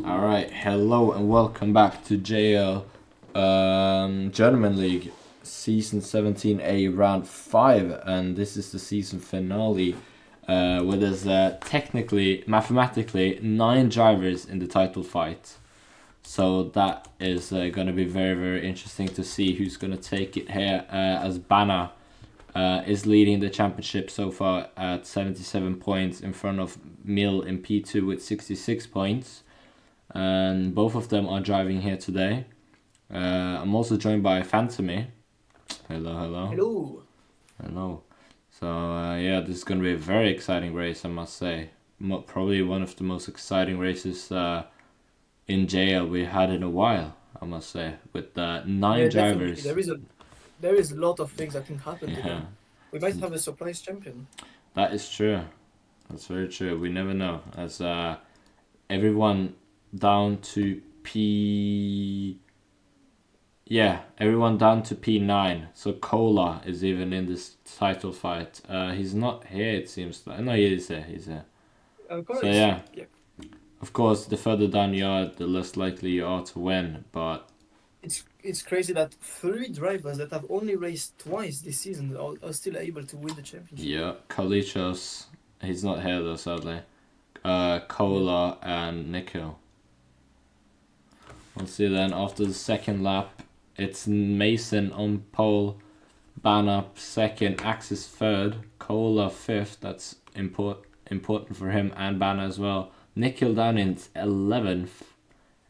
Alright, hello and welcome back to JL Journeyman League Season 17A Round 5, and this is the season finale where there's technically, mathematically, 9 drivers in the title fight. So that is going to be very, very interesting to see who's going to take it here, as Bana is leading the championship so far at 77 points in front of Mil in P2 with 66 points. And both of them are driving here today. I'm also joined by Phantomy. Hello, hello. Hello. Hello. So yeah, this is going to be a very exciting race, I must say. Probably one of the most exciting races in JL we had in a while, I must say, with 9 drivers. Definitely. There is a lot of things that can happen today. Yeah, We might have a surprise champion. that is true. That's very true. We never know. As everyone down to everyone down to P9. So Cola is even in this title fight. He's not here, it seems like. No, he is here. He's here. Of course. So yeah. Of course, the further down you are, the less likely you are to win. But It's crazy that 3 drivers that have only raced twice this season are still able to win the championship. yeah, Kalichos, he's not here though, sadly. Cola and Nikhil. We'll see then after the second lap. It's Mason on pole, Bana second, Axis third, Cola fifth. That's important for him and Bana as well. Nikhil down in 11th,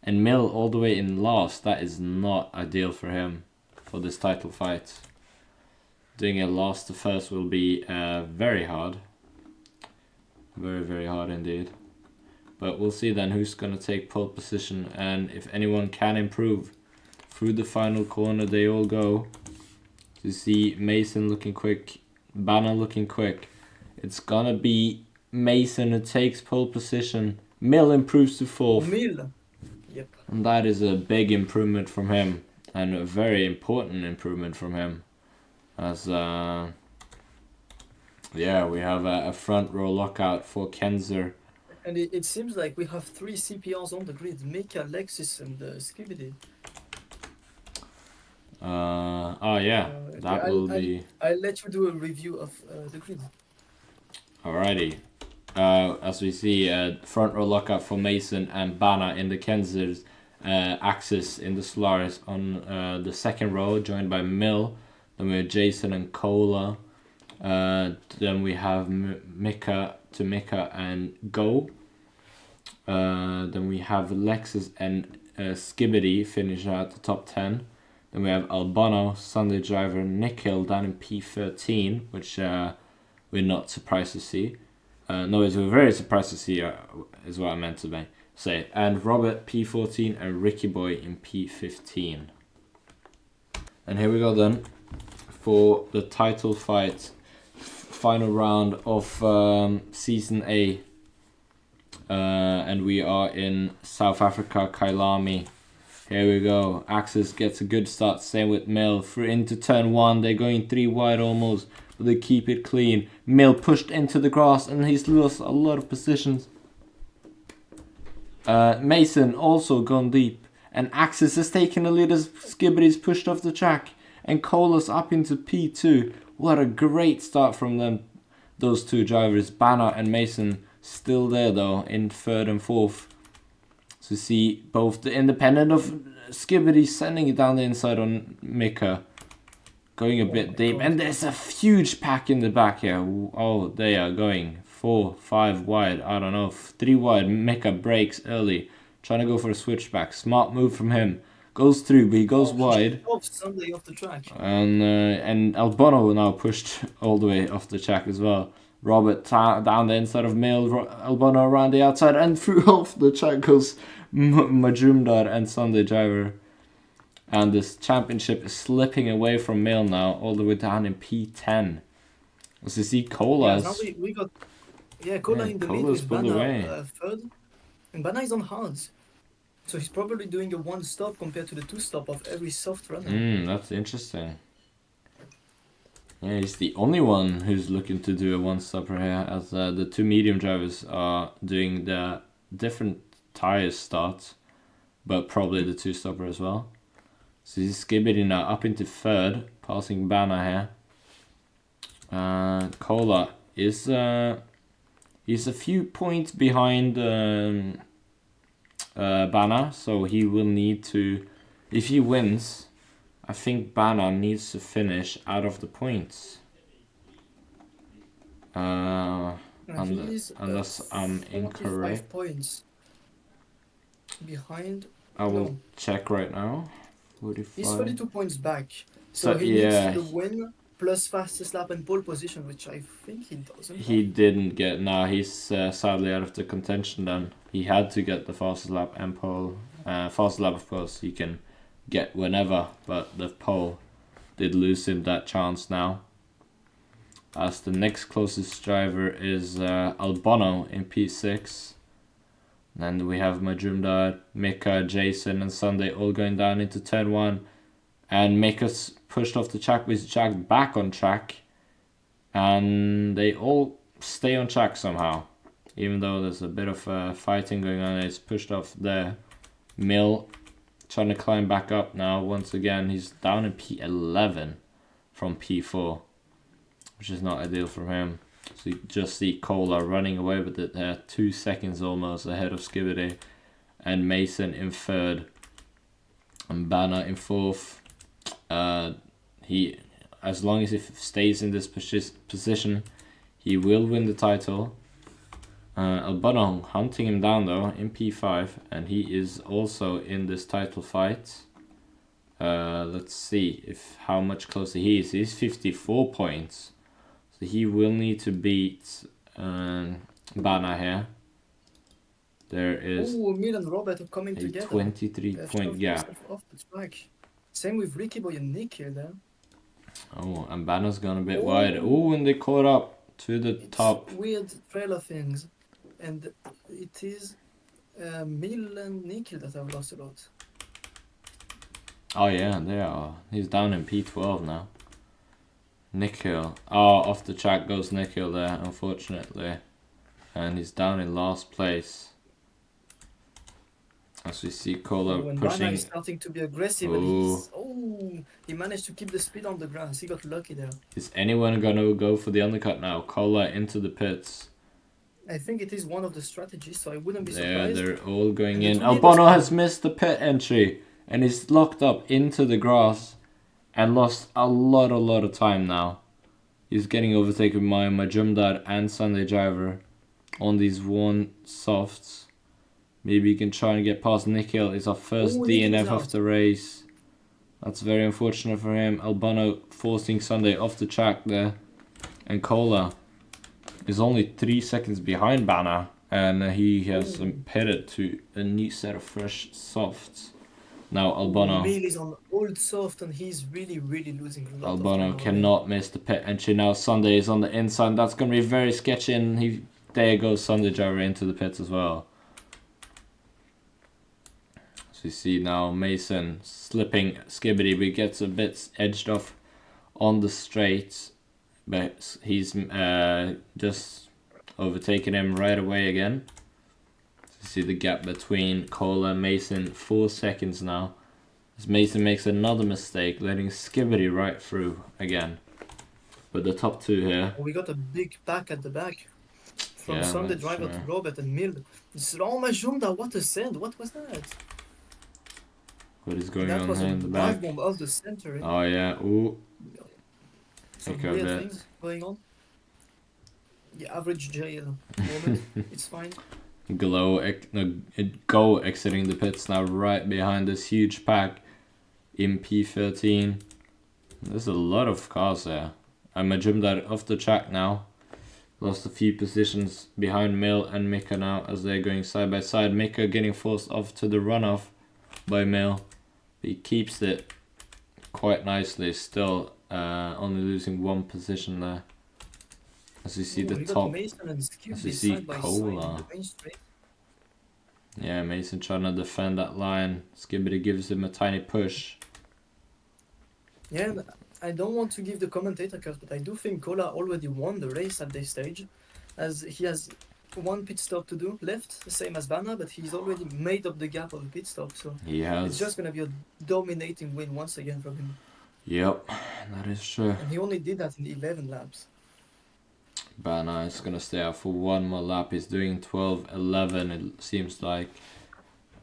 and Mill all the way in last. That is not ideal for him for this title fight. Doing a last to first will be very hard. Very, very hard indeed. But we'll see then who's going to take pole position, and if anyone can improve. Through the final corner they all go. You see Mason looking quick, Bana looking quick. It's gonna be Mason who takes pole position. Mill improves to 4th. Mill. Yep. And that is a big improvement from him, and a very important improvement from him. As yeah, we have a front row lockout for Kenzer. And it seems like we have 3 CPRs on the grid: Mika, Lexus, and Skibidi. That will be. I'll let you do a review of the grid. Alrighty. As we see, front row lockout for Mason and Bana in the Kenzers, Axis in the Solaris on the second row, joined by Mill. Then we have Jason and Cola. Then we have Mika and Go. Then we have Lexus and Skibidi finishing out the top 10. Then we have Albano, Sunday driver, Nikhil down in P13, which we're not surprised to see. No, we're very surprised to see, is what I meant to say. And Robert P14 and Ricky Boy in P15. And here we go then for the title fight, final round of Season A. And we are in South Africa, Kyalami. Here we go. Axis gets a good start. Same with Mill. Through into turn 1. They're going 3 wide almost, but they keep it clean. Mill pushed into the grass and he's lost a lot of positions. Mason also gone deep. And Axis has taken the lead as Skibbidy's pushed off the track. And Cola's up into P2. What a great start from them. Those 2 drivers, Bana and Mason, still there though in 3rd and 4th. So see both the independent of Skibidi sending it down the inside on Mika. Going a bit deep. And there's a huge pack in the back here. Oh, they are going 4, 5 wide. I don't know. 3 wide. Mika breaks early. Trying to go for a switchback. Smart move from him. Goes through, but he goes wide. Off Sunday off the track. And Albano now pushed all the way off the track as well. Robert down the inside of Mill, Albano around the outside, and through off the track goes Majumdar and Sunday driver. And this championship is slipping away from Mill now, all the way down in P10. As you see, Cola's. Yeah, we got Cola in the lead with Bana 3rd, and Bana is on hards. So he's probably doing a 1-stop compared to the 2-stop of every soft runner. That's interesting. Yeah, he's the only one who's looking to do a 1-stopper here, as the 2 medium drivers are doing the different tires start, but probably the two-stopper as well. So he's Skibidi now up into third, passing Banner here. Cola is he's a few points behind Banner, so he will need to, if he wins, I think Banner needs to finish out of the points. Unless I'm incorrect. Points behind. I will check right now. 45. He's 32 points back. So he needs the win plus fastest lap and pole position, which I think he doesn't. He didn't get. No, he's sadly out of the contention then. He had to get the fastest lap and pole. Fastest lap, of course, he can get whenever, but the pole did lose him that chance now. As the next closest driver is Albano in P6. And we have Majumdar, Mika, Jason and Sunday all going down into turn 1. And Mika's pushed off the track with Jack back on track. And they all stay on track somehow. Even though there's a bit of fighting going on, it's pushed off there. Mill trying to climb back up now. Once again, he's down in P11 from P4. Which is not ideal for him. So you just see Cola running away with it there, 2 seconds almost ahead of Skibidi. And Mason in third. And Banner in fourth. He, as long as he stays in this position, he will win the title. Albano hunting him down though in P5. And he is also in this title fight. Let's see how much closer he is. He's 54 points. So he will need to beat Bana here. There is Mill and Robert are coming a together. 23-point gap. Off the track. Same with Ricky Boy and Nick here there. Oh, and Bana's gone a bit wide. Oh, and they caught up to the top. Weird trailer things. And it is Mill and Nikhil that have lost a lot. Oh yeah, they are. He's down in P12 now. Nikhil. Oh, off the track goes Nikhil there, unfortunately. And he's down in last place. As we see Cola pushing. Bana is starting to be aggressive. And he managed to keep the speed on the grass. He got lucky there. Is anyone going to go for the undercut now? Cola into the pits. I think it is one of the strategies, so I wouldn't be surprised. They're all going in. Albano has missed the pit entry. And he's locked up into the grass. And lost a lot of time now. He's getting overtaken by Majumdar and Sunday Driver on these one softs. Maybe he can try and get past Nikhil. It's our first DNF of the race. That's very unfortunate for him. Albano forcing Sunday off the track there. And Cola is only 3 seconds behind Bana. And he has pitted to a new set of fresh softs. Now Albano. Mill is on old soft and he's really losing a lot. Albano cannot miss the pit entry now. Sunday is on the inside. That's going to be very sketchy. And there goes Sunday Driver into the pits as well. So you see now Mason slipping Skibidi, but he gets a bit edged off on the straight. But he's just overtaken him right away again. See the gap between Cola and Mason, 4 seconds now. As Mason makes another mistake, letting Skibidi right through again. But the top two here. We got a big pack at the back. From Sunday Driver to Robert and Mill. Majumdar, what a send. What was that? What is going on here in the back? That was a bomb of the center. Oh yeah, ooh. Some weird things going on. The average jail moment, it's fine. Go exiting the pits now right behind this huge pack in P13. There's a lot of cars there. And Majumdar off the track now. Lost a few positions behind Mill and Mika now as they're going side by side. Mika getting forced off to the runoff by Mill. He keeps it quite nicely, still only losing 1 position there. As you see the top, as you see Cola. Yeah, Mason trying to defend that line. Skibidi gives him a tiny push. Yeah, I don't want to give the commentator curse, but I do think Cola already won the race at this stage, as he has one pit stop to do left, the same as Bana, but he's already made up the gap of the pit stop, so it's just gonna be a dominating win once again from him. Yep, that is true. And he only did that in 11 laps. Bana is gonna stay out for one more lap. He's doing 12:11. It seems like,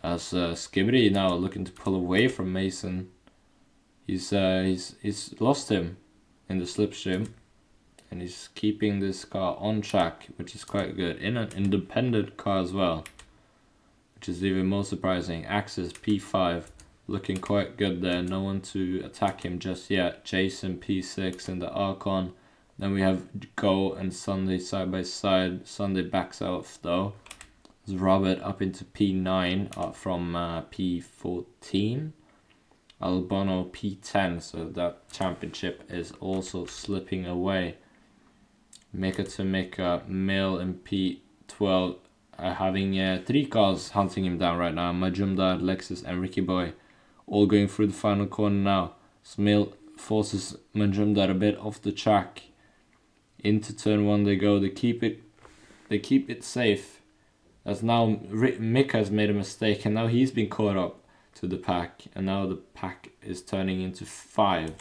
as Skibidi now looking to pull away from Mason. He's lost him in the slipstream, and he's keeping this car on track, which is quite good. In an independent car as well, which is even more surprising. Axis P5 looking quite good there. No one to attack him just yet. Jason P6 in the Archon. Then we have Go and Sunday side by side. Sunday backs out though. There's Robert up into P9 from P14. Albano P10, so that championship is also slipping away. Mika to Mika, Mill and P12 are having 3 cars hunting him down right now. Majumdar, Lexus and Ricky Boy all going through the final corner now. Mill forces Majumdar a bit off the track. Into turn 1 they go. They keep it safe. As now Mika has made a mistake and now he's been caught up to the pack, and now the pack is turning into 5.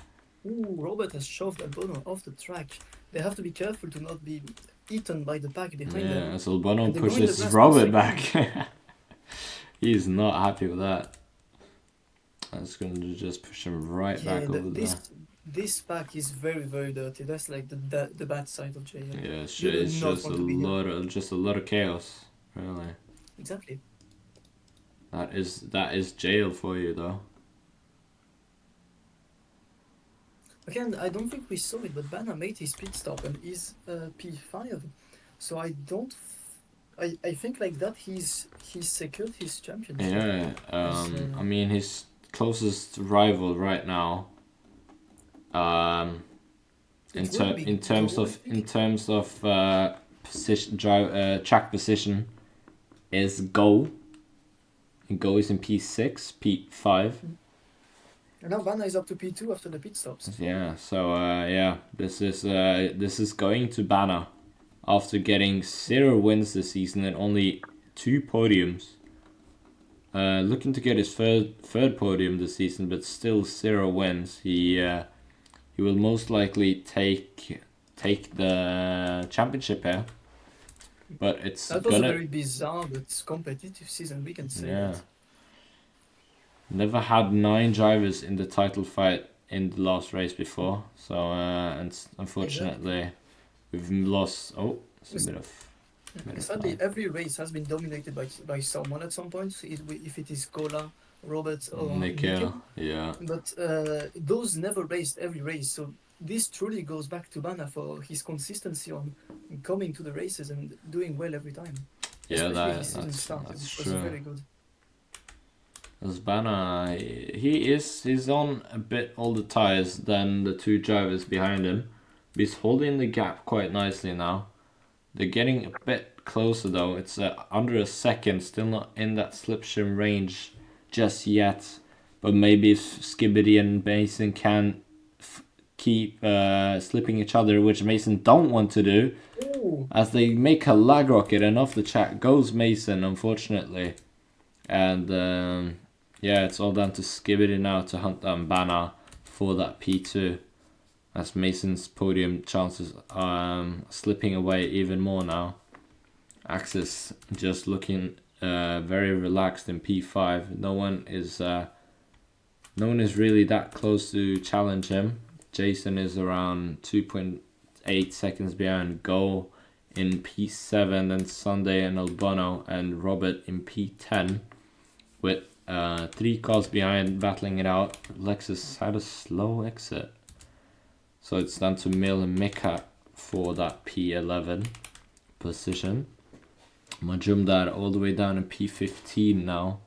Ooh, Robert has shoved Albono off the track. They have to be careful to not be eaten by the pack behind them. Yeah, as Albono pushes Robert back. He's not happy with that. That's going to just push him right back over there. This pack is very, very dirty. That's like the bad side of JL. Yeah, it's just a lot of chaos, really. Exactly. That is jail for you though. Again, I don't think we saw it, but Bana made his pit stop and is P5. So I think like that he's secured his championship. Yeah, I mean his closest rival right now. In terms of position, track position, is Go. And Go is in P6, P5. And now Bana is up to P2 after the pit stops. Yeah, so this is going to Bana after getting 0 wins this season and only 2 podiums. Looking to get his third podium this season, but still 0 wins. He will most likely take the championship here. But that was a very bizarre but competitive season, we can say. Yeah. That. Never had 9 drivers in the title fight in the last race before, so and unfortunately we've lost. Oh, it's a bit of. Sadly, every race has been dominated by someone at some point. If it is Kola, Roberts, or Nikhil, yeah. But those never raced every race, so this truly goes back to Bana for his consistency on coming to the races and doing well every time. Yeah, that's true. Very good. As Bana, he's on a bit older tires than the 2 drivers behind him. He's holding the gap quite nicely now. They're getting a bit closer though. It's under a second, still not in that slipstream range just yet. But maybe if Skibidi and Mason can keep slipping each other, which Mason don't want to do. Ooh. As they make a lag rocket and off the track goes Mason, unfortunately. And yeah, it's all down to Skibidi now to hunt down Bana for that P2. As Mason's podium chances are slipping away even more now. Axis just looking very relaxed in P5. No one is really that close to challenge him. Jason is around 2.8 seconds behind Go in P7, then Sunday and Albano and Robert in P10 with 3 cars behind battling it out. Lexus had a slow exit. So it's down to Mill and Mika for that P11 position. Majumdar all the way down in P15 now.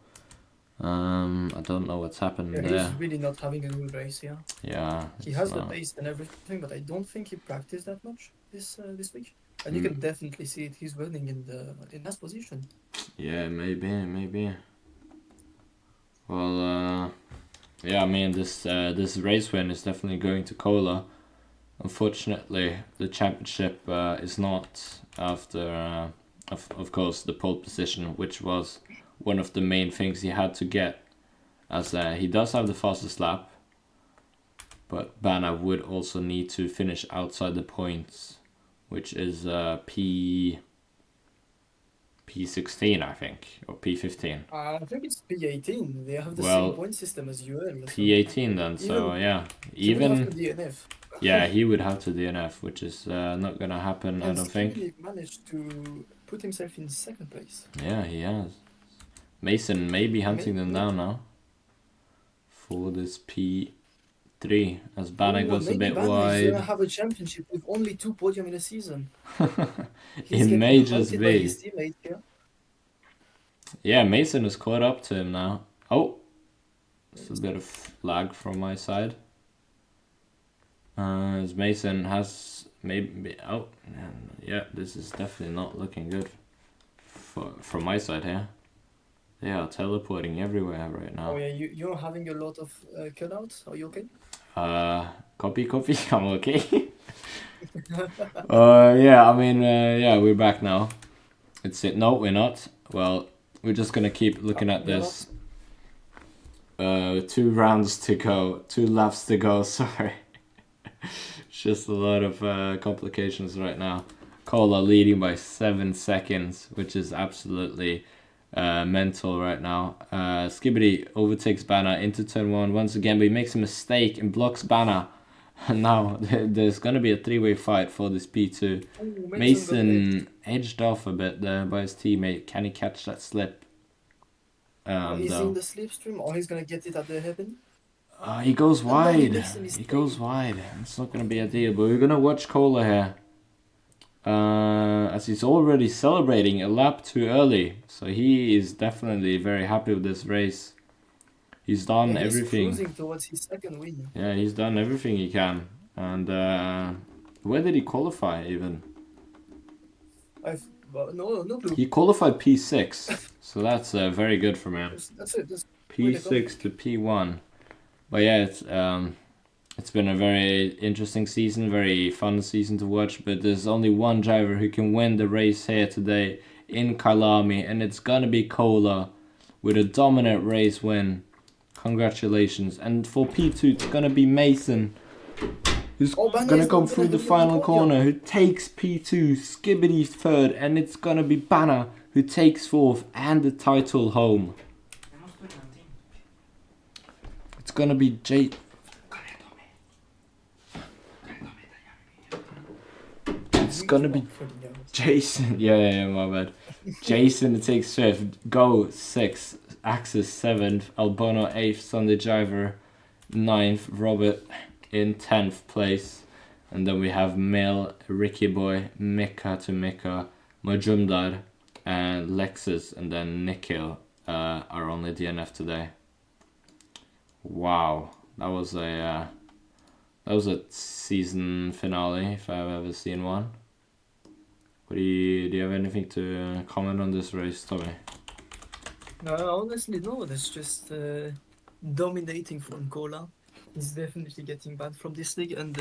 I don't know what's happened there. He's really not having a good race, yeah. Yeah. He has the pace and everything, but I don't think he practiced that much this week. And you can definitely see it. He's running in last position. Yeah, maybe. Well, yeah, I mean this race win is definitely going to Kola. Unfortunately, the championship is not after of course, the pole position, which was one of the main things he had to get, as he does have the fastest lap, but Bana would also need to finish outside the points, which is P16, I think, or P15. I think it's P18. They have the Well, same point system as UL. P18 then, so yeah, He would have to even DNF. yeah, he would have to DNF, which is not gonna happen, I And don't think. Skibidi managed to put himself in second place. Yeah, he has. Mason may be hunting them down now for this P3 as Bana goes a bit Bana is wide. gonna have a championship with only 2 podium in a season. It may just by be. his teammate here. Yeah, Mason is caught up to him now. Oh, it's a bit of lag from my side. As Mason has maybe. Oh, yeah, this is definitely not looking good from my side here. They are teleporting everywhere right now. Oh yeah, you're having a lot of cutouts. Are you okay? Copy. I'm okay. Yeah, I mean, yeah, we're back now. It's it. No, we're not. Well, we're just gonna keep looking at this. 2 rounds to go, 2 laps to go. Sorry, it's just a lot of complications right now. Cola leading by 7 seconds, which is absolutely mental right now. Skibidi overtakes Bana into turn 1 once again, but he makes a mistake and blocks Bana. And now there's going to be a 3-way fight for this P2. Oh, Mason edged off a bit there by his teammate. Can he catch that slip? Is he in the slipstream or he's gonna get it at the hairpin? He goes wide. He He goes wide. It's not going to be a deal, but we're going to watch Cola here. As he's already celebrating a lap too early. So he is definitely very happy with this race. He's done everything. Cruising towards his second win. Yeah, he's done everything he can. And where did he qualify even? No clue. He qualified P6, so that's very good from him. That's it. P6 to P1. But yeah, it's been a very interesting season, very fun season to watch. But there's only one driver who can win the race here today in Kyalami, and it's gonna be Cola with a dominant race win. Congratulations. And for P2, it's gonna be Mason, who's gonna go through the final corner, who takes P2, Skibidi third, and it's gonna be Bana who takes fourth and the title home. It's gonna be It's gonna be Jason. Yeah, my bad. Jason takes fifth, Go 6, Axis 7th, Albono 8th, Sunday Driver 9th, Robert in 10th place. And then we have Mel, Ricky Boy, Mika to Mika, Majumdar, and Lexus, and then Nikhil are only DNF today. Wow, that was a season finale if I've ever seen one. Do you have anything to comment on this race, Tommy? No, honestly, no. That's just dominating from Cola. He's definitely getting banned from this league, and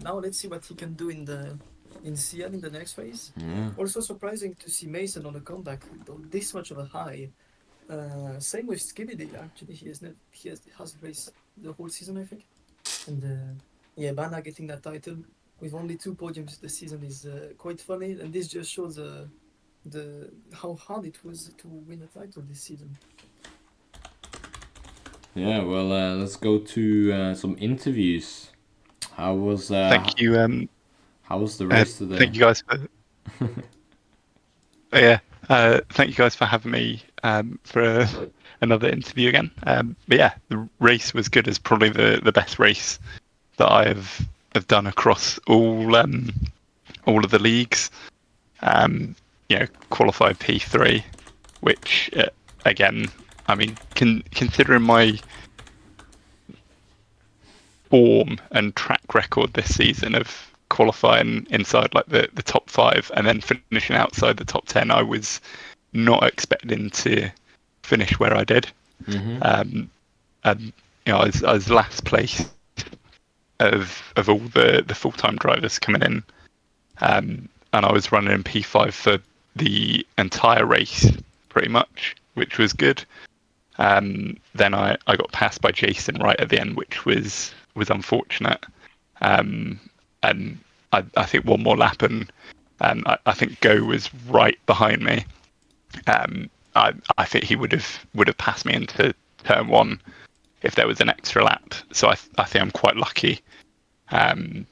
now let's see what he can do in CL in the next phase. Yeah. Also surprising to see Mason on a comeback, this much of a high. Same with Skibidi. Actually, he has raced the whole season, I think. And yeah, Bana getting that title with only 2 podiums this season is quite funny, and this just shows how hard it was to win a title this season. Yeah, well, let's go to some interviews. How was thank you. How was the race today? Thank you guys for. Thank you guys for having me for another interview again. But yeah, the race was good. It's probably the best race that I have done across all of the leagues. Qualified P3, which again, I mean, considering my form and track record this season of qualifying inside like the top 5 and then finishing outside the top 10, I was not expecting to finish where I did. Mm-hmm. And I was last place of all the full-time drivers coming in, and I was running in P5 for the entire race pretty much, which was good. Then I got passed by Jason right at the end, which was unfortunate. And I think one more lap, and I think Go was right behind me. I think he would have passed me into turn one if there was an extra lap. So I think I'm quite lucky that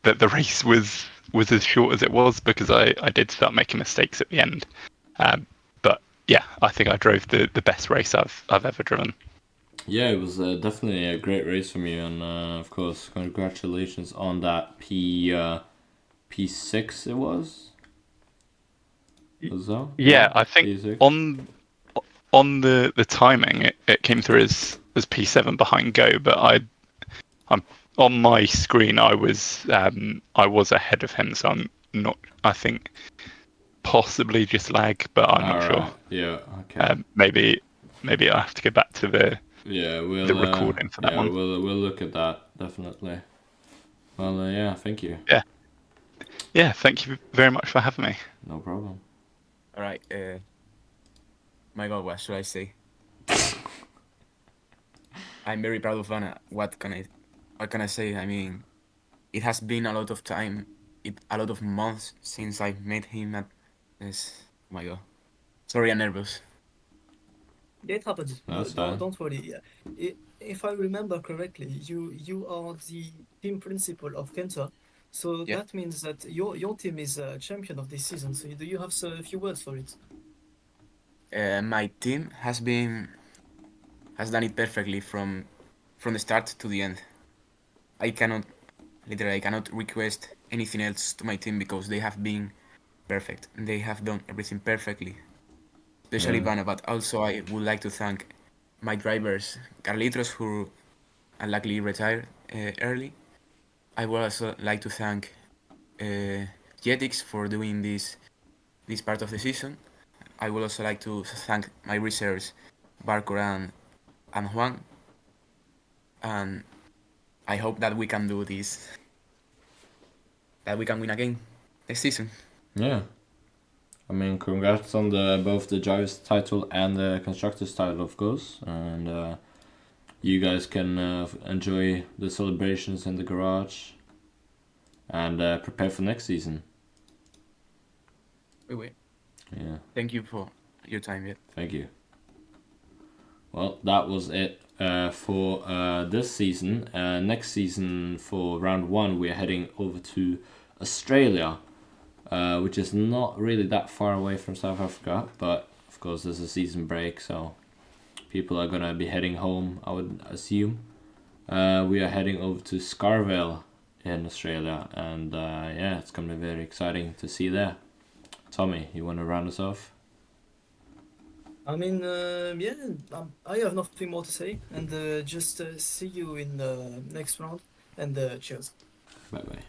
the race was as short as it was, because I did start making mistakes at the end. But yeah, I think I drove the best race I've ever driven. Yeah, it was definitely a great race from you, and of course, congratulations on that P6 it was. Was that? Yeah, I think P6. on the timing, it came through as P7 behind Go, but I'm on my screen. I was ahead of him, so I'm not. I think possibly just lag, but I'm not sure. Yeah. Okay. Maybe I have to go back to the the recording for that one. We'll look at that definitely. Well, yeah. Thank you. Yeah. Thank you very much for having me. No problem. All right. My God, what should I say? I'm very proud of Vanna. What can I say? I mean, it has been a lot of time, a lot of months since I met him at this. Oh my God. Sorry, I'm nervous. Yeah, it happens. That's fine. Don't worry. Yeah. If I remember correctly, you are the team principal of Kenta, so Yeah. that means that your team is champion of this season. So do you have a few words for it? My team has done it perfectly from the start to the end. I cannot request anything else to my team, because they have been perfect. They have done everything perfectly, especially Vanna. But also, I would like to thank my drivers, Carlitos, who unluckily retired early. I would also like to thank Jetix for doing this part of the season. I would also like to thank my reserves, Barco and Juan. And I hope that we can do this, that we can win again next season. Yeah. I mean, congrats on both the drivers title and the constructors title, of course, and you guys can enjoy the celebrations in the garage and prepare for next season. Wait. Yeah. Thank you for your time. Yeah. Thank you. Well, that was it for this season. Next season, for round one, we're heading over to Australia, which is not really that far away from South Africa, but of course there's a season break, so people are gonna be heading home, I would assume. We are heading over to Scarvale in Australia, and yeah, it's gonna be very exciting to see there. Tommy, you want to round us off? I mean, yeah, I have nothing more to say, and just see you in the next round, and cheers. Bye bye.